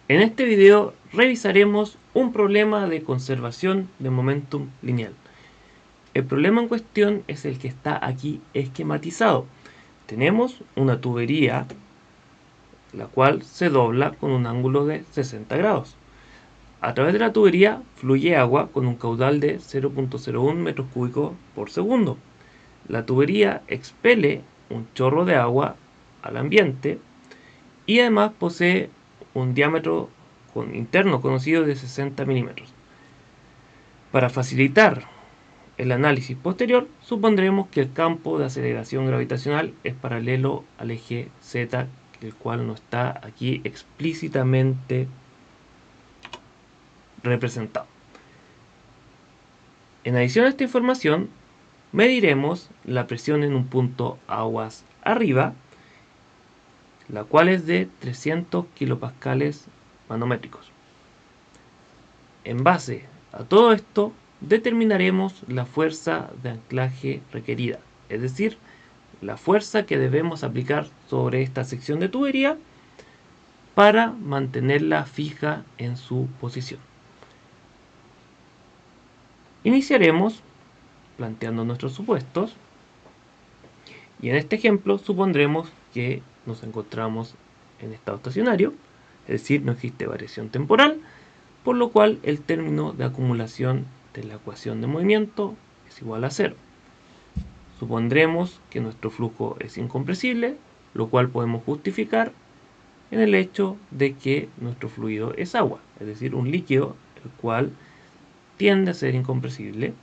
En este video revisaremos un problema de conservación de momentum lineal. El problema en cuestión es el que está aquí esquematizado. Tenemos una tubería la cual se dobla con un ángulo de 60 grados. A través de la tubería fluye agua con un caudal de 0.01 metros cúbicos por segundo. La tubería expele un chorro de agua al ambiente y además posee un diámetro interno conocido de 60 milímetros. Para facilitar el análisis posterior, supondremos que el campo de aceleración gravitacional es paralelo al eje Z, el cual no está aquí explícitamente representado. En adición a esta información, mediremos la presión en un punto aguas arriba, la cual es de 300 kilopascales manométricos. En base a todo esto, determinaremos la fuerza de anclaje requerida, es decir, la fuerza que debemos aplicar sobre esta sección de tubería para mantenerla fija en su posición. Iniciaremos planteando nuestros supuestos y en este ejemplo supondremos que nos encontramos en estado estacionario, es decir, no existe variación temporal, por lo cual el término de acumulación de la ecuación de movimiento es igual a 0. Supondremos que nuestro flujo es incompresible, lo cual podemos justificar en el hecho de que nuestro fluido es agua, es decir, un líquido el cual tiende a ser incompresible.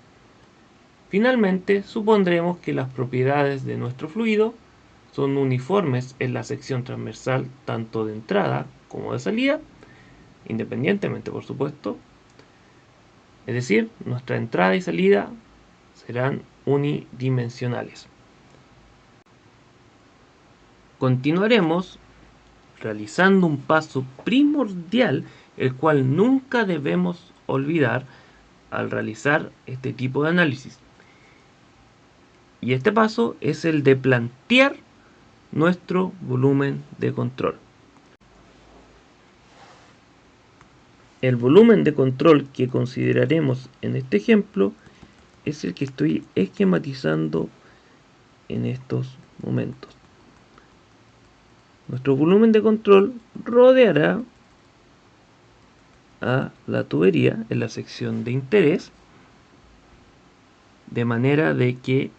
Finalmente, supondremos que las propiedades de nuestro fluido son uniformes en la sección transversal tanto de entrada como de salida, independientemente por supuesto. Es decir, nuestra entrada y salida serán unidimensionales. Continuaremos realizando un paso primordial, el cual nunca debemos olvidar al realizar este tipo de análisis. Y este paso es el de plantear nuestro volumen de control. El volumen de control que consideraremos en este ejemplo es el que estoy esquematizando en estos momentos. Nuestro volumen de control rodeará a la tubería en la sección de interés, de manera de que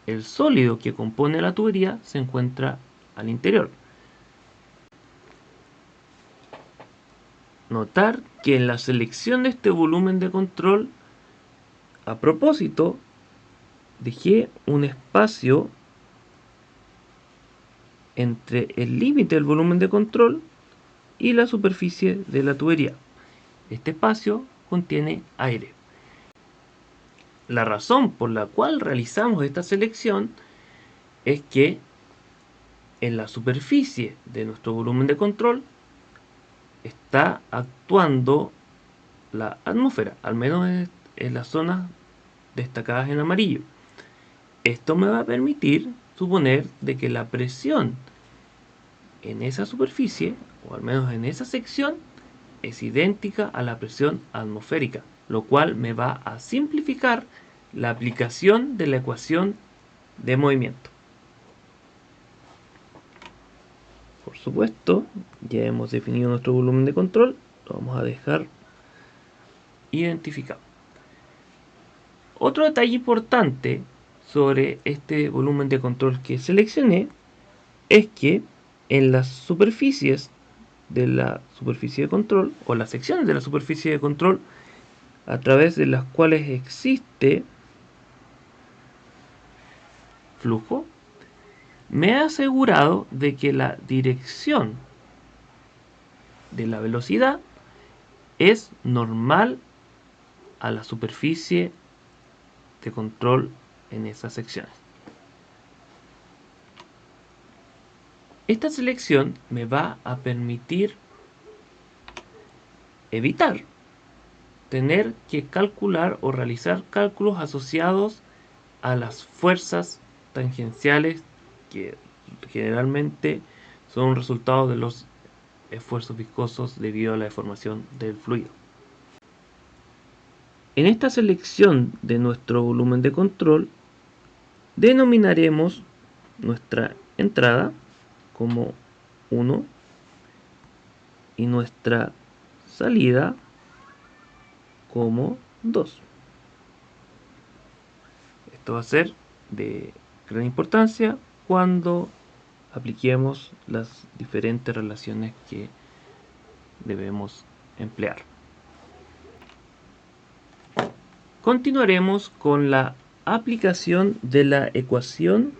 el sólido que compone la tubería se encuentra al interior. Notar que en la selección de este volumen de control, a propósito, dejé un espacio entre el límite del volumen de control y la superficie de la tubería. Este espacio contiene aire. La razón por la cual realizamos esta selección es que en la superficie de nuestro volumen de control está actuando la atmósfera, al menos en las zonas destacadas en amarillo. Esto me va a permitir suponer de que la presión en esa superficie, o al menos en esa sección, es idéntica a la presión atmosférica, lo cual me va a simplificar la aplicación de la ecuación de movimiento. Por supuesto, ya hemos definido nuestro volumen de control, lo vamos a dejar identificado. Otro detalle importante sobre este volumen de control que seleccioné es que en las superficies de la superficie de control, o las secciones de la superficie de control a través de las cuales existe flujo, me he asegurado de que la dirección de la velocidad es normal a la superficie de control en esas secciones. Esta selección me va a permitir evitar tener que calcular o realizar cálculos asociados a las fuerzas tangenciales que generalmente son un resultado de los esfuerzos viscosos debido a la deformación del fluido. En esta selección de nuestro volumen de control, denominaremos nuestra entrada como 1 y nuestra salida como 2. Esto va a ser de gran importancia cuando apliquemos las diferentes relaciones que debemos emplear. Continuaremos con la aplicación de la ecuación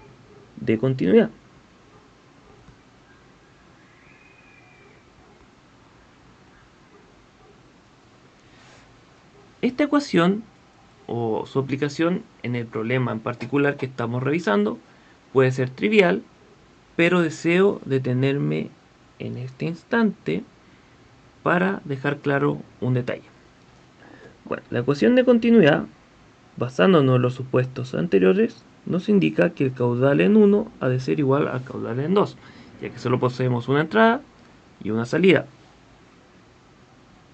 de continuidad. Esta ecuación o su aplicación en el problema en particular que estamos revisando puede ser trivial, pero deseo detenerme en este instante para dejar claro un detalle. Bueno, la ecuación de continuidad, basándonos en los supuestos anteriores, nos indica que el caudal en 1 ha de ser igual al caudal en 2, ya que solo poseemos una entrada y una salida.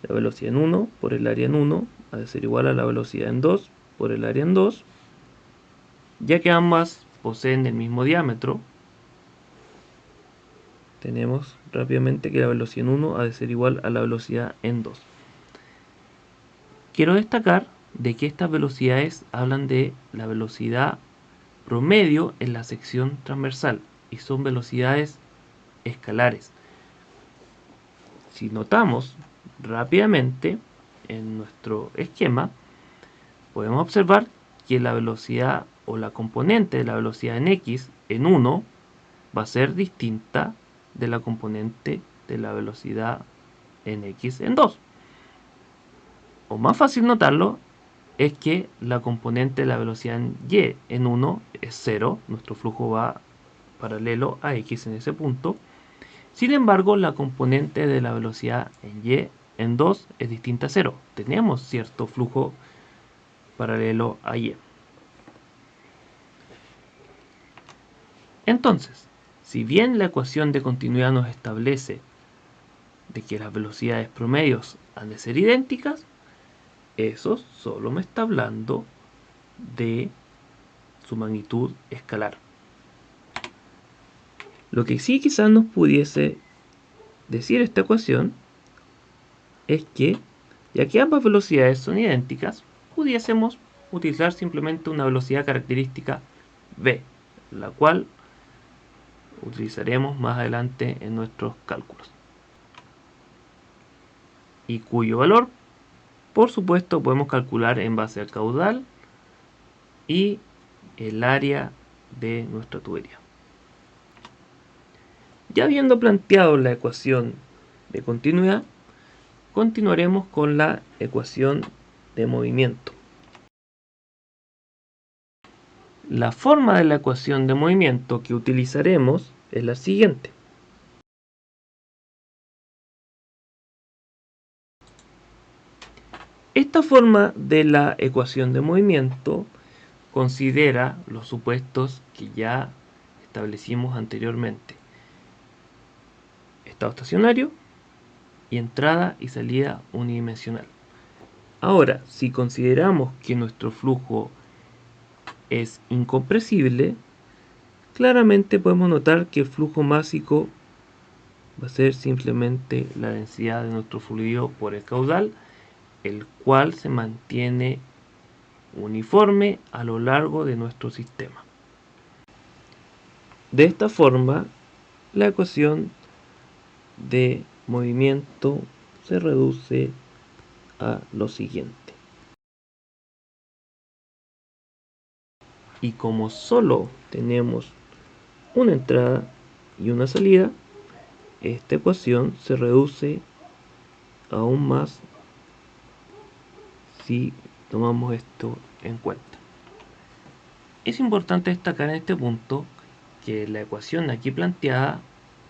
La velocidad en 1 por el área en 1 ha de ser igual a la velocidad en 2 por el área en 2, ya que ambas poseen el mismo diámetro. Tenemos rápidamente que la velocidad en 1 ha de ser igual a la velocidad en 2. Quiero destacar de que estas velocidades hablan de la velocidad promedio en la sección transversal y son velocidades escalares. Si notamos rápidamente en nuestro esquema, podemos observar que la velocidad o la componente de la velocidad en x en 1 va a ser distinta de la componente de la velocidad en x en 2. O más fácil notarlo es que la componente de la velocidad en y en 1 es 0, nuestro flujo va paralelo a x en ese punto. Sin embargo, la componente de la velocidad en y en 2 es distinta a 0. Tenemos cierto flujo paralelo a y. Entonces, si bien la ecuación de continuidad nos establece de que las velocidades promedios han de ser idénticas, eso solo me está hablando de su magnitud escalar. Lo que sí quizás nos pudiese decir esta ecuación es que, ya que ambas velocidades son idénticas, pudiésemos utilizar simplemente una velocidad característica v, la cual utilizaremos más adelante en nuestros cálculos, y cuyo valor, por supuesto, podemos calcular en base al caudal y el área de nuestra tubería. Ya habiendo planteado la ecuación de continuidad, continuaremos con la ecuación de movimiento. La forma de la ecuación de movimiento que utilizaremos es la siguiente. Esta forma de la ecuación de movimiento considera los supuestos que ya establecimos anteriormente: estado estacionario y entrada y salida unidimensional. Ahora, si consideramos que nuestro flujo es incompresible, claramente podemos notar que el flujo másico va a ser simplemente la densidad de nuestro fluido por el caudal, el cual se mantiene uniforme a lo largo de nuestro sistema. De esta forma, la ecuación de movimiento se reduce a lo siguiente. Y como solo tenemos una entrada y una salida, esta ecuación se reduce aún más si tomamos esto en cuenta. Es importante destacar en este punto que la ecuación aquí planteada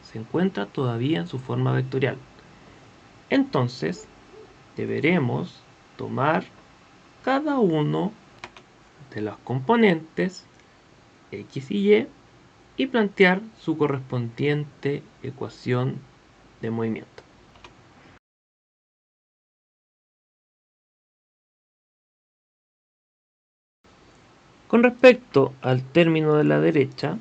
se encuentra todavía en su forma vectorial. Entonces, deberemos tomar cada uno de los componentes x y plantear su correspondiente ecuación de movimiento. Con respecto al término de la derecha,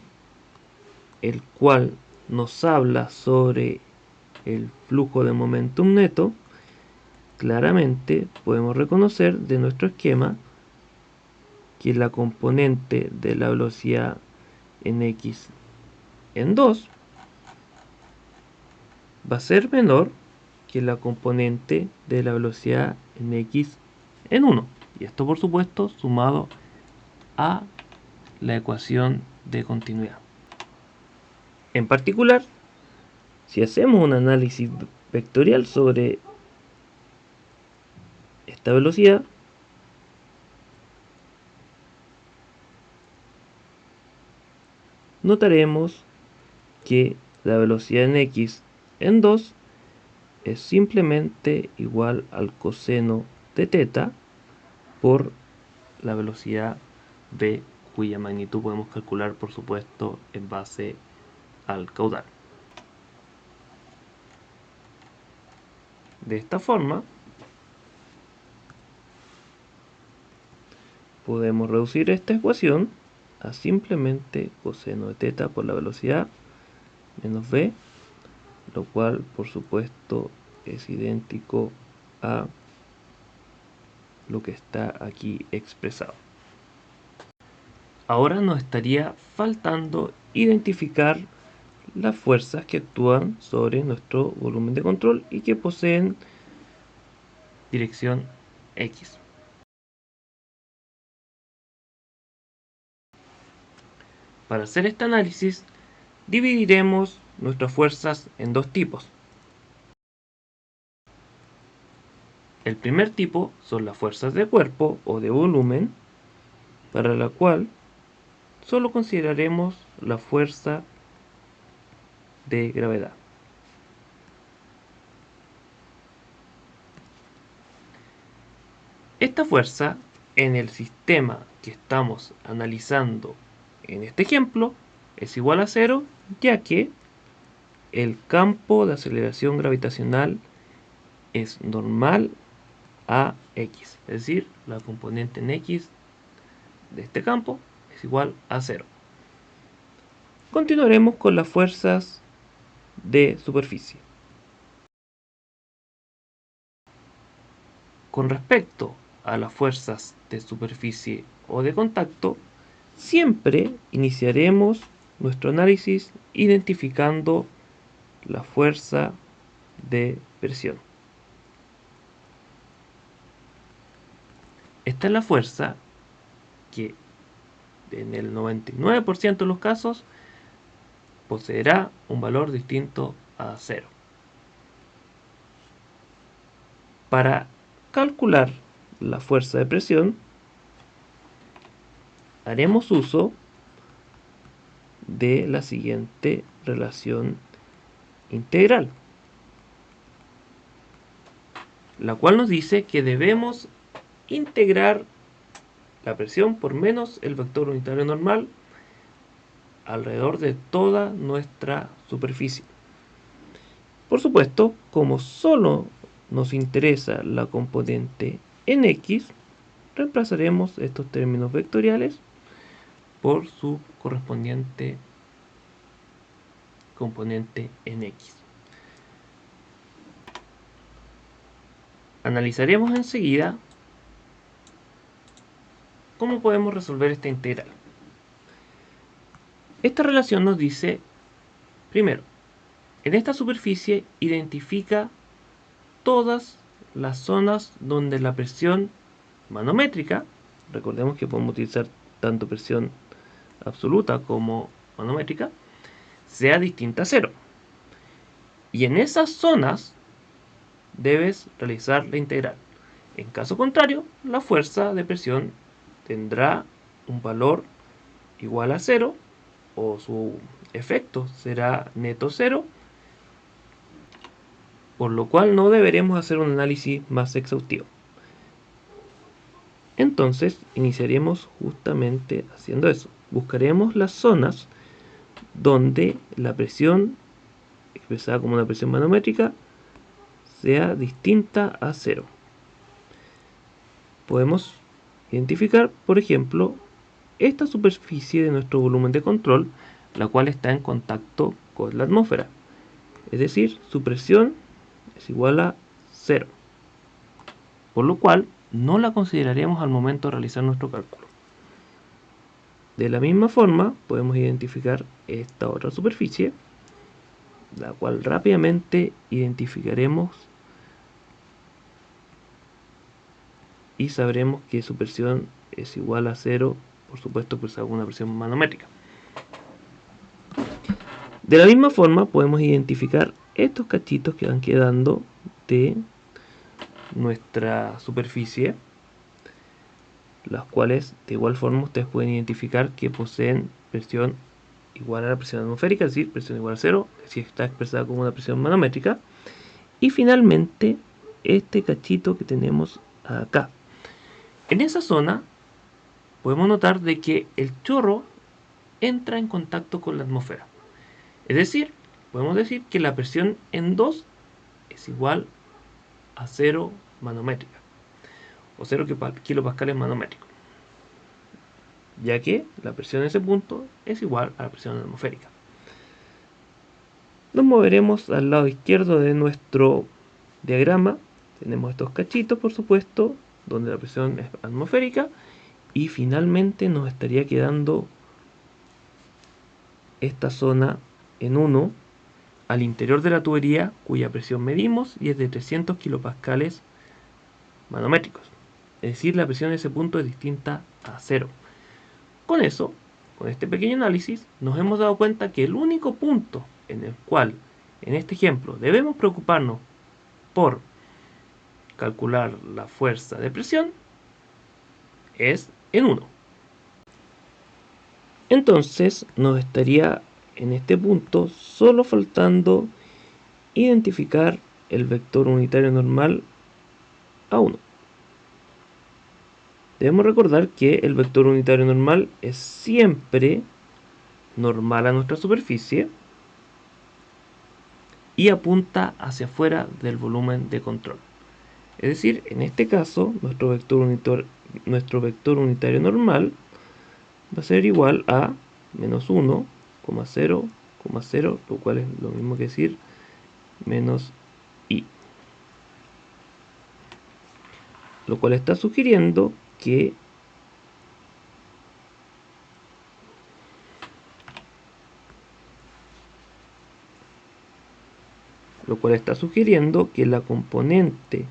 el cual nos habla sobre el flujo de momentum neto, claramente podemos reconocer de nuestro esquema que la componente de la velocidad en x en 2 va a ser menor que la componente de la velocidad en x en 1. Y esto, por supuesto, sumado a la ecuación de continuidad. En particular, si hacemos un análisis vectorial sobre esta velocidad, notaremos que la velocidad en x en 2 es simplemente igual al coseno de teta por la velocidad v, cuya magnitud podemos calcular, por supuesto, en base al caudal. De esta forma, podemos reducir esta ecuación a simplemente coseno de teta por la velocidad menos v, lo cual, por supuesto, es idéntico a lo que está aquí expresado. Ahora nos estaría faltando identificar las fuerzas que actúan sobre nuestro volumen de control y que poseen dirección X. Para hacer este análisis, dividiremos nuestras fuerzas en dos tipos. El primer tipo son las fuerzas de cuerpo o de volumen, para la cual solo consideraremos la fuerza de gravedad. Esta fuerza en el sistema que estamos analizando en este ejemplo es igual a 0, ya que el campo de aceleración gravitacional es normal a x, es decir, la componente en x de este campo es igual a 0. Continuaremos con las fuerzas de superficie. Con respecto a las fuerzas de superficie o de contacto, siempre iniciaremos nuestro análisis identificando la fuerza de presión. Esta es la fuerza que en el 99% de los casos poseerá un valor distinto a 0. Para calcular la fuerza de presión, haremos uso de la siguiente relación integral, la cual nos dice que debemos integrar la presión por menos el vector unitario normal alrededor de toda nuestra superficie. Por supuesto, como solo nos interesa la componente en x, reemplazaremos estos términos vectoriales por su correspondiente componente en x. Analizaremos enseguida cómo podemos resolver esta integral. Esta relación nos dice, primero, en esta superficie identifica todas las zonas donde la presión manométrica, recordemos que podemos utilizar tanto presión absoluta como manométrica, sea distinta a 0. Y en esas zonas debes realizar la integral. En caso contrario, la fuerza de presión tendrá un valor igual a 0 o su efecto será neto 0, por lo cual no deberemos hacer un análisis más exhaustivo. Entonces iniciaremos justamente haciendo eso. Buscaremos las zonas donde la presión expresada como una presión manométrica sea distinta a 0. Podemos identificar, por ejemplo, esta superficie de nuestro volumen de control, la cual está en contacto con la atmósfera. Es decir, su presión es igual a 0. Por lo cual, no la consideraremos al momento de realizar nuestro cálculo. De la misma forma, podemos identificar esta otra superficie, la cual rápidamente identificaremos y sabremos que su presión es igual a 0, por supuesto expresada con una presión manométrica. De la misma forma podemos identificar estos cachitos que van quedando de nuestra superficie, las cuales de igual forma ustedes pueden identificar que poseen presión igual a la presión atmosférica, es decir, presión igual a 0, si está expresada como una presión manométrica. Y finalmente este cachito que tenemos acá. En esa zona podemos notar de que el chorro entra en contacto con la atmósfera. Es decir, podemos decir que la presión en 2 es igual a 0 manométrica, o 0 kilopascales manométricos, ya que la presión en ese punto es igual a la presión atmosférica. Nos moveremos al lado izquierdo de nuestro diagrama. Tenemos estos cachitos, por supuesto, donde la presión es atmosférica, y finalmente nos estaría quedando esta zona en 1 al interior de la tubería, cuya presión medimos y es de 300 kilopascales manométricos. Es decir, la presión en ese punto es distinta a 0. Con eso, con este pequeño análisis, nos hemos dado cuenta que el único punto en el cual, en este ejemplo, debemos preocuparnos por calcular la fuerza de presión es en 1. Entonces nos estaría en este punto solo faltando identificar el vector unitario normal A1. Debemos recordar que el vector unitario normal es siempre normal a nuestra superficie y apunta hacia afuera del volumen de control. Es decir, en este caso, nuestro vector unitario normal va a ser igual a menos 1,0,0, lo cual es lo mismo que decir menos i. Lo cual está sugiriendo que la componente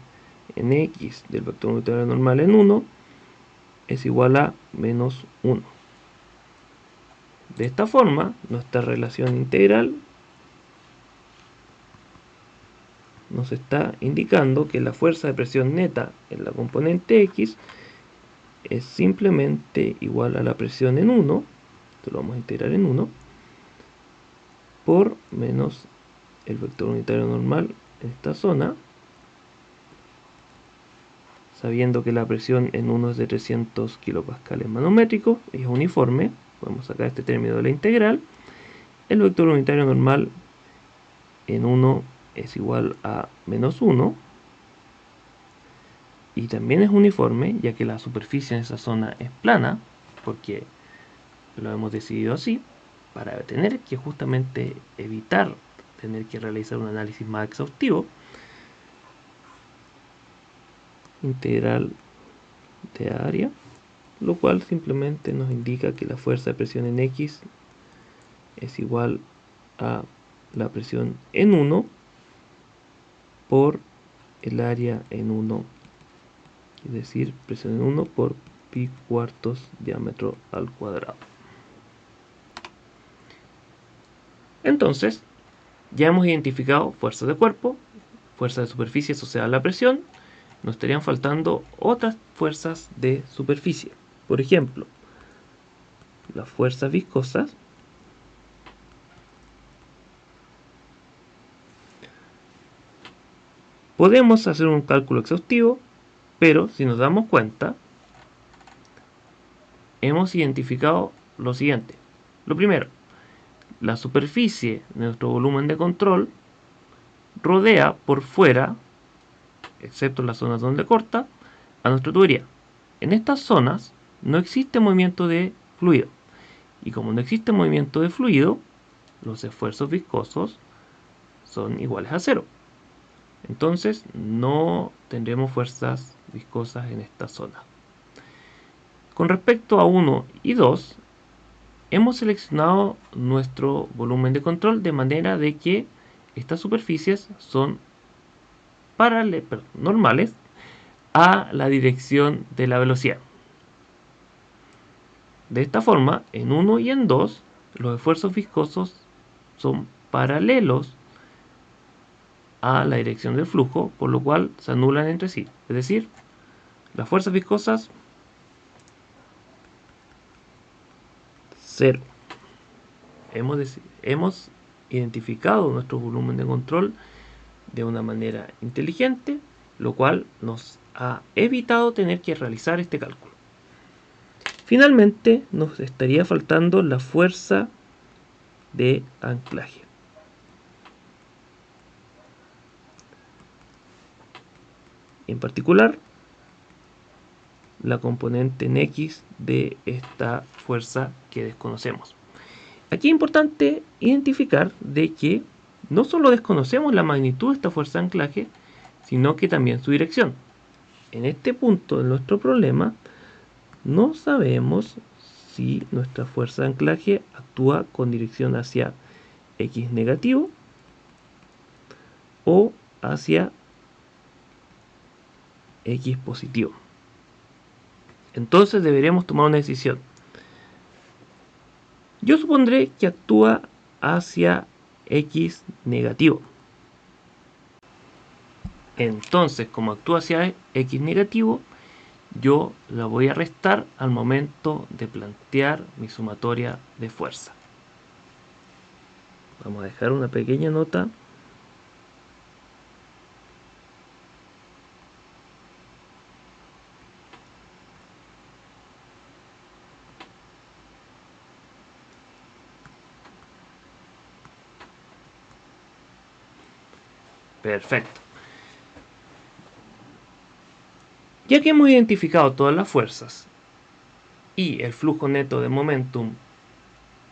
en x del vector unitario normal en 1 es igual a menos 1. De esta forma, nuestra relación integral nos está indicando que la fuerza de presión neta en la componente x es simplemente igual a la presión en 1, esto lo vamos a integrar en 1, por menos el vector unitario normal en esta zona, sabiendo que la presión en 1 es de 300 kilopascales manométricos, es uniforme, podemos sacar este término de la integral. El vector unitario normal en 1 es igual a menos 1, y también es uniforme, ya que la superficie en esa zona es plana, porque lo hemos decidido así, para tener que justamente evitar tener que realizar un análisis más exhaustivo. Integral de área, lo cual simplemente nos indica que la fuerza de presión en x es igual a la presión en 1 por el área en 1, es decir, presión en 1 por pi cuartos diámetro al cuadrado. Entonces, ya hemos identificado fuerzas de cuerpo, fuerzas de superficie asociadas a la presión. Nos estarían faltando otras fuerzas de superficie. Por ejemplo, las fuerzas viscosas. Podemos hacer un cálculo exhaustivo, pero si nos damos cuenta, hemos identificado lo siguiente. Lo primero, la superficie de nuestro volumen de control rodea por fuera, excepto las zonas donde corta, a nuestra tubería. En estas zonas no existe movimiento de fluido. Y como no existe movimiento de fluido, los esfuerzos viscosos son iguales a cero. Entonces no tendremos fuerzas viscosas en esta zona. Con respecto a 1 y 2, hemos seleccionado nuestro volumen de control de manera de que estas superficies son normales a la dirección de la velocidad. De esta forma, en 1 y en 2, los esfuerzos viscosos son paralelos a la dirección del flujo, por lo cual se anulan entre sí. Es decir, las fuerzas viscosas, 0. Hemos identificado nuestro volumen de control de una manera inteligente, lo cual nos ha evitado tener que realizar este cálculo. Finalmente, nos estaría faltando la fuerza de anclaje. En particular, la componente en X de esta fuerza que desconocemos. Aquí es importante identificar de que no solo desconocemos la magnitud de esta fuerza de anclaje, sino que también su dirección. En este punto de nuestro problema, no sabemos si nuestra fuerza de anclaje actúa con dirección hacia X negativo o hacia X positivo. Entonces deberemos tomar una decisión. Yo supondré que actúa hacia X negativo. Entonces, como actúa hacia X negativo, yo la voy a restar al momento de plantear mi sumatoria de fuerza. Vamos a dejar una pequeña nota. Perfecto. Ya que hemos identificado todas las fuerzas y el flujo neto de momentum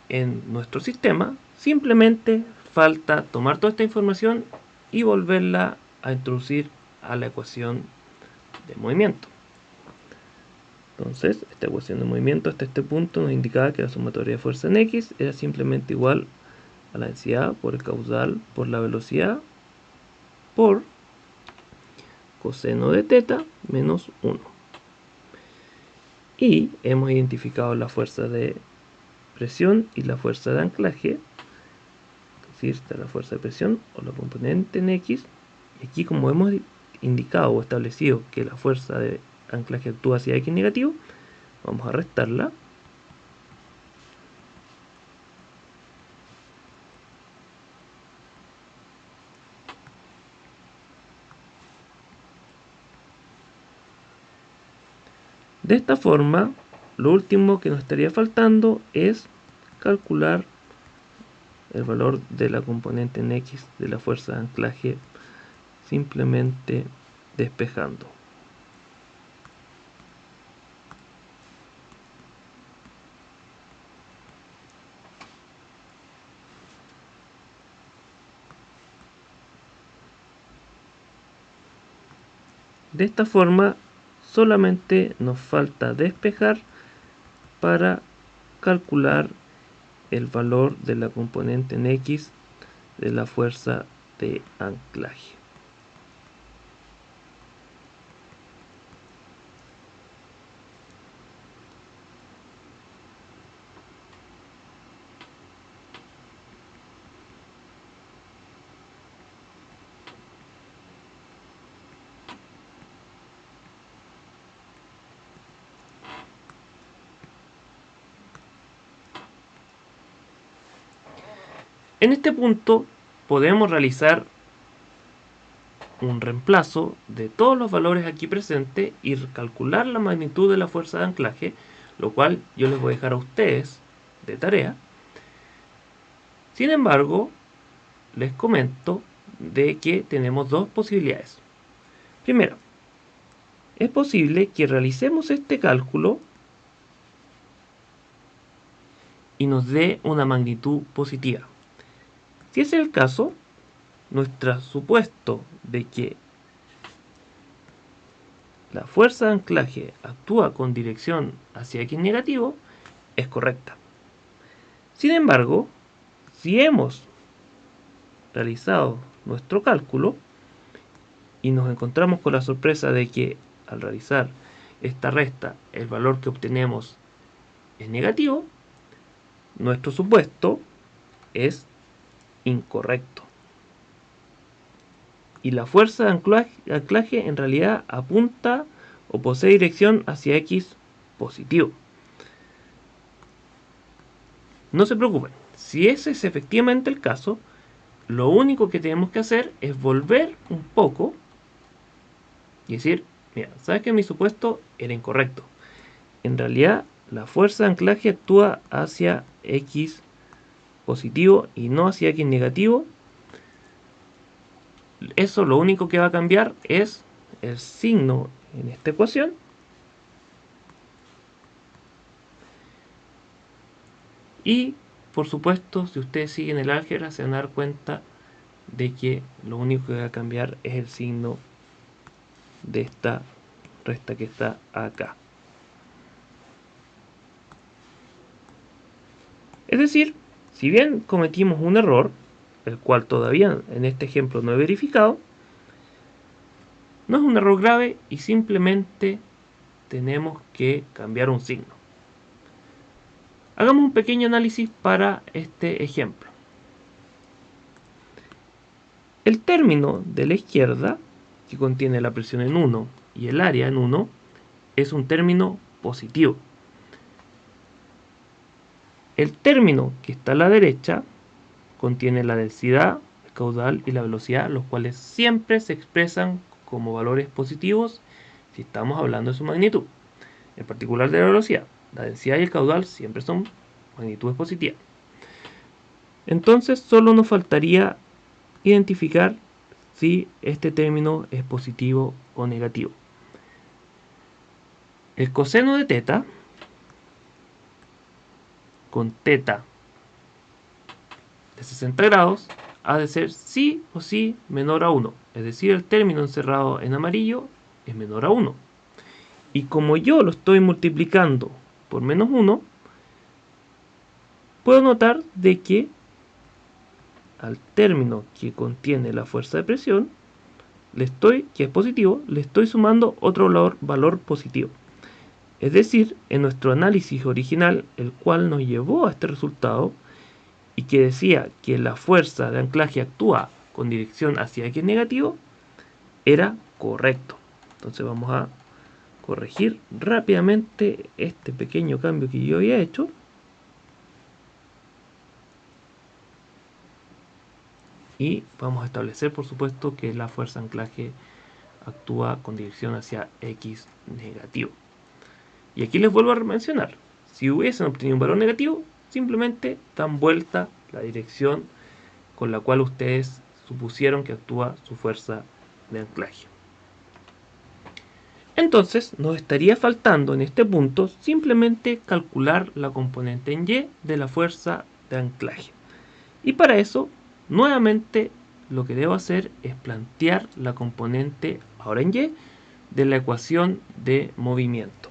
en nuestro sistema, simplemente falta tomar toda esta información y volverla a introducir a la ecuación de movimiento. Entonces, esta ecuación de movimiento hasta este punto nos indicaba que la sumatoria de fuerza en X era simplemente igual a la densidad por el caudal por la velocidad por coseno de teta menos 1. Y hemos identificado la fuerza de presión y la fuerza de anclaje, es decir, está la fuerza de presión o la componente en X. Y aquí, como hemos indicado o establecido que la fuerza de anclaje actúa hacia X negativo, vamos a restarla. De esta forma, lo último que nos estaría faltando es calcular el valor de la componente en X de la fuerza de anclaje, simplemente despejando. De esta forma, solamente nos falta despejar para calcular el valor de la componente en X de la fuerza de anclaje. En este punto podemos realizar un reemplazo de todos los valores aquí presentes y calcular la magnitud de la fuerza de anclaje, lo cual yo les voy a dejar a ustedes de tarea. Sin embargo, les comento de que tenemos dos posibilidades. Primero, es posible que realicemos este cálculo y nos dé una magnitud positiva. Si es el caso, nuestro supuesto de que la fuerza de anclaje actúa con dirección hacia X negativo es correcta. Sin embargo, si hemos realizado nuestro cálculo y nos encontramos con la sorpresa de que al realizar esta resta el valor que obtenemos es negativo, nuestro supuesto es incorrecto. Y la fuerza de anclaje en realidad apunta o posee dirección hacia X positivo. No se preocupen, si ese es efectivamente el caso, lo único que tenemos que hacer es volver un poco y decir, mira, sabes que mi supuesto era incorrecto. En realidad, la fuerza de anclaje actúa hacia X positivo y no hacia X negativo. Eso lo único que va a cambiar es el signo en esta ecuación. Y, por supuesto, si ustedes siguen el álgebra, se van a dar cuenta de que lo único que va a cambiar es el signo de esta resta que está acá. Es decir, si bien cometimos un error, el cual todavía en este ejemplo no he verificado, no es un error grave y simplemente tenemos que cambiar un signo. Hagamos un pequeño análisis para este ejemplo. El término de la izquierda, que contiene la presión en 1 y el área en 1, es un término positivo. El término que está a la derecha contiene la densidad, el caudal y la velocidad, los cuales siempre se expresan como valores positivos si estamos hablando de su magnitud. En particular de la velocidad, la densidad y el caudal siempre son magnitudes positivas. Entonces solo nos faltaría identificar si este término es positivo o negativo. El coseno de teta, con teta de 60 grados, ha de ser sí o sí menor a 1. Es decir, el término encerrado en amarillo es menor a 1. Y como yo lo estoy multiplicando por menos 1, puedo notar de que al término que contiene la fuerza de presión, que es positivo, le estoy sumando otro valor positivo. Es decir, en nuestro análisis original, el cual nos llevó a este resultado, y que decía que la fuerza de anclaje actúa con dirección hacia X negativo, era correcto. Entonces vamos a corregir rápidamente este pequeño cambio que yo había hecho. Y vamos a establecer, por supuesto, que la fuerza de anclaje actúa con dirección hacia X negativo. Y aquí les vuelvo a mencionar, si hubiesen obtenido un valor negativo, simplemente dan vuelta la dirección con la cual ustedes supusieron que actúa su fuerza de anclaje. Entonces nos estaría faltando en este punto simplemente calcular la componente en Y de la fuerza de anclaje. Y para eso, nuevamente, lo que debo hacer es plantear la componente, ahora en Y, de la ecuación de movimiento.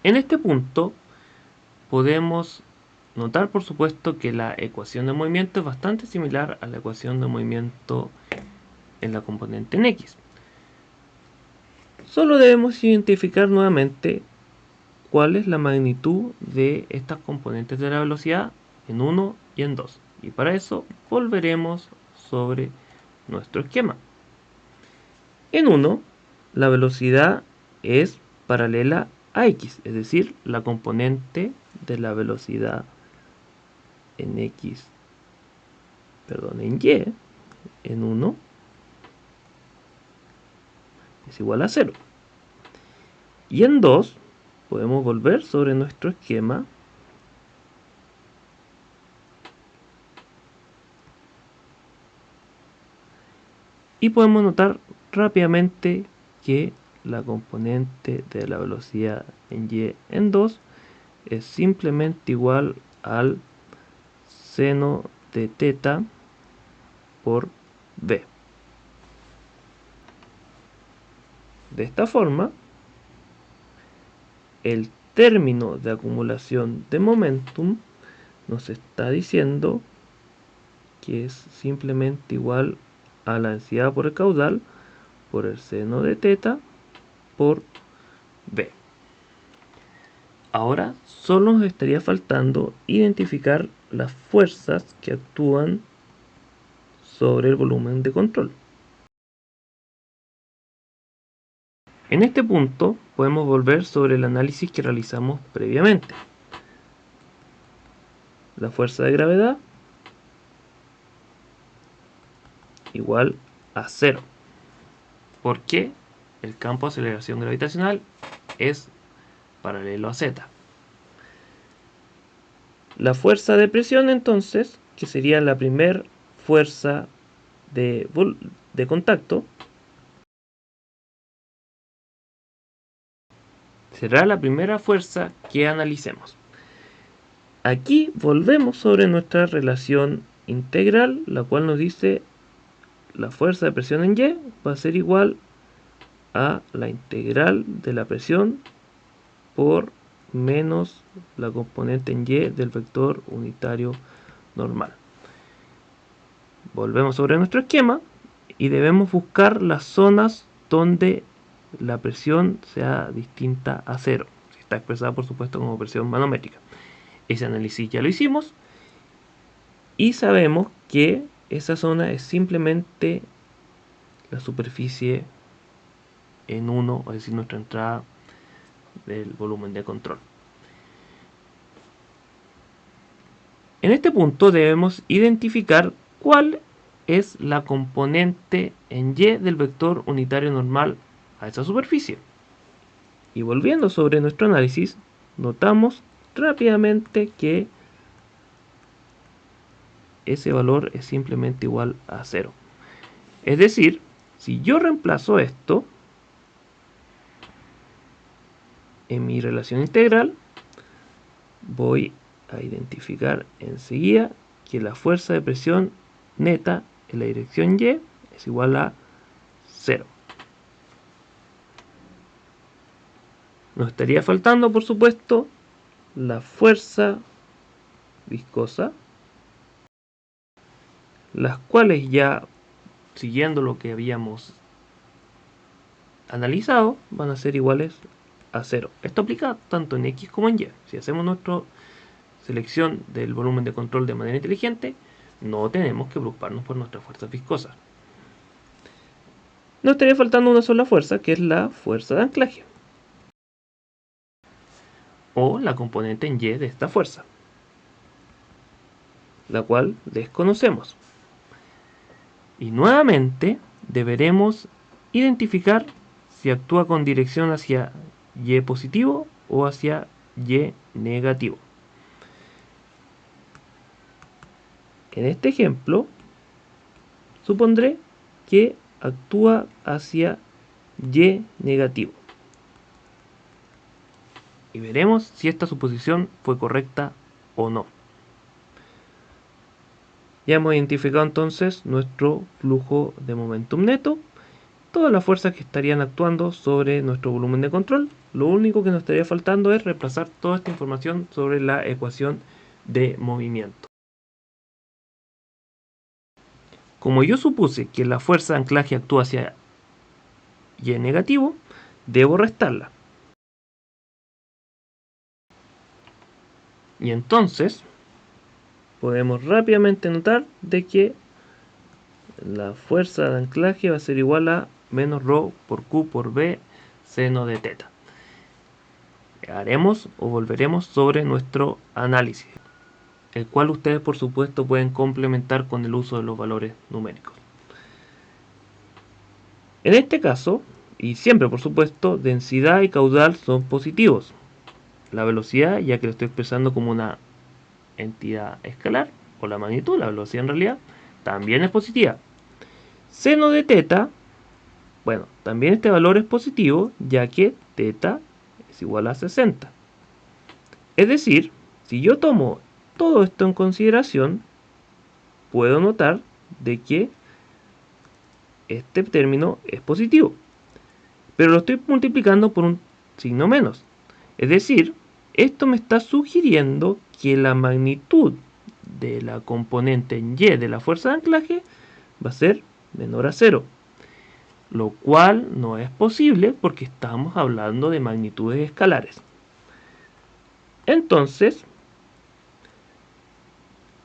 En este punto podemos notar, por supuesto, que la ecuación de movimiento es bastante similar a la ecuación de movimiento en la componente en X. Solo debemos identificar nuevamente cuál es la magnitud de estas componentes de la velocidad en 1 y en 2. Y para eso volveremos sobre nuestro esquema. En 1, la velocidad es paralela a X, es decir, la componente de la velocidad en X, en Y, en 1 es igual a 0. Y en 2 podemos volver sobre nuestro esquema y podemos notar rápidamente que la componente de la velocidad en y en 2 es simplemente igual al seno de teta por v. De esta forma, el término de acumulación de momentum nos está diciendo que es simplemente igual a la densidad por el caudal por el seno de teta por v. Ahora solo nos estaría faltando identificar las fuerzas que actúan sobre el volumen de control. En este punto podemos volver sobre el análisis que realizamos previamente. La fuerza de gravedad igual a 0, porque el campo de aceleración gravitacional es paralelo a z. La fuerza de presión entonces, que sería la primera fuerza de contacto, será la primera fuerza que analicemos. Aquí volvemos sobre nuestra relación integral, la cual nos dice la fuerza de presión en Y va a ser igual a la integral de la presión por menos la componente en Y del vector unitario normal. Volvemos sobre nuestro esquema y debemos buscar las zonas donde la presión sea distinta a 0. Está expresada por supuesto como presión manométrica. Ese análisis ya lo hicimos y sabemos que esa zona es simplemente la superficie en 1, es decir, nuestra entrada del volumen de control. En este punto debemos identificar cuál es la componente en Y del vector unitario normal a esa superficie. Y volviendo sobre nuestro análisis, notamos rápidamente que ese valor es simplemente igual a 0. Es decir, si yo reemplazo esto en mi relación integral, voy a identificar enseguida que la fuerza de presión neta en la dirección Y es igual a 0. Nos estaría faltando, por supuesto, la fuerza viscosa, las cuales ya, siguiendo lo que habíamos analizado, van a ser iguales a 0. Esto aplica tanto en X como en Y. Si hacemos nuestra selección del volumen de control de manera inteligente, no tenemos que preocuparnos por nuestras fuerzas viscosas. Nos estaría faltando una sola fuerza, que es la fuerza de anclaje, o la componente en Y de esta fuerza, la cual desconocemos. Y nuevamente deberemos identificar si actúa con dirección hacia Y positivo o hacia Y negativo. En este ejemplo, supondré que actúa hacia Y negativo. Y veremos si esta suposición fue correcta o no. Ya hemos identificado entonces nuestro flujo de momentum neto, todas las fuerzas que estarían actuando sobre nuestro volumen de control. Lo único que nos estaría faltando es reemplazar toda esta información sobre la ecuación de movimiento. Como yo supuse que la fuerza de anclaje actúa hacia Y negativo, debo restarla. Y entonces podemos rápidamente notar de que la fuerza de anclaje va a ser igual a menos ρ por Q por V seno de teta. Haremos o volveremos sobre nuestro análisis, el cual ustedes por supuesto pueden complementar con el uso de los valores numéricos. En este caso, Y siempre, por supuesto, densidad y caudal son positivos. La velocidad, ya que lo estoy expresando como una entidad escalar, o la magnitud, la velocidad en realidad, también es positiva. Seno de teta, bueno, también este valor es positivo, ya que teta es igual a 60. Es decir, si yo tomo todo esto en consideración, puedo notar de que este término es positivo. Pero lo estoy multiplicando por un signo menos. Es decir, esto me está sugiriendo que la magnitud de la componente en Y de la fuerza de anclaje va a ser menor a 0. Lo cual no es posible porque estamos hablando de magnitudes escalares. Entonces,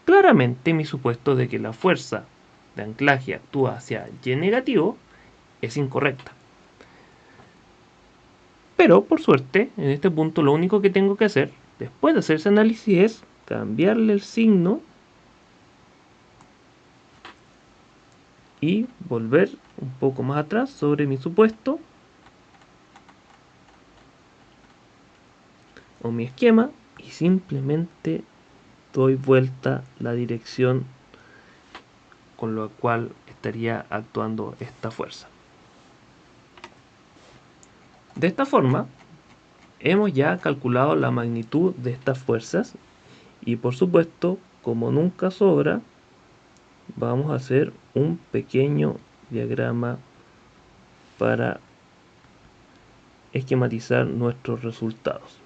claramente mi supuesto de que la fuerza de anclaje actúa hacia Y negativo es incorrecta. Pero por suerte, en este punto lo único que tengo que hacer, después de hacer ese análisis, es cambiarle el signo y volver un poco más atrás sobre mi supuesto o mi esquema y simplemente doy vuelta la dirección con la cual estaría actuando esta fuerza. De esta forma, hemos ya calculado la magnitud de estas fuerzas y por supuesto, como nunca sobra, vamos a hacer un pequeño diagrama para esquematizar nuestros resultados.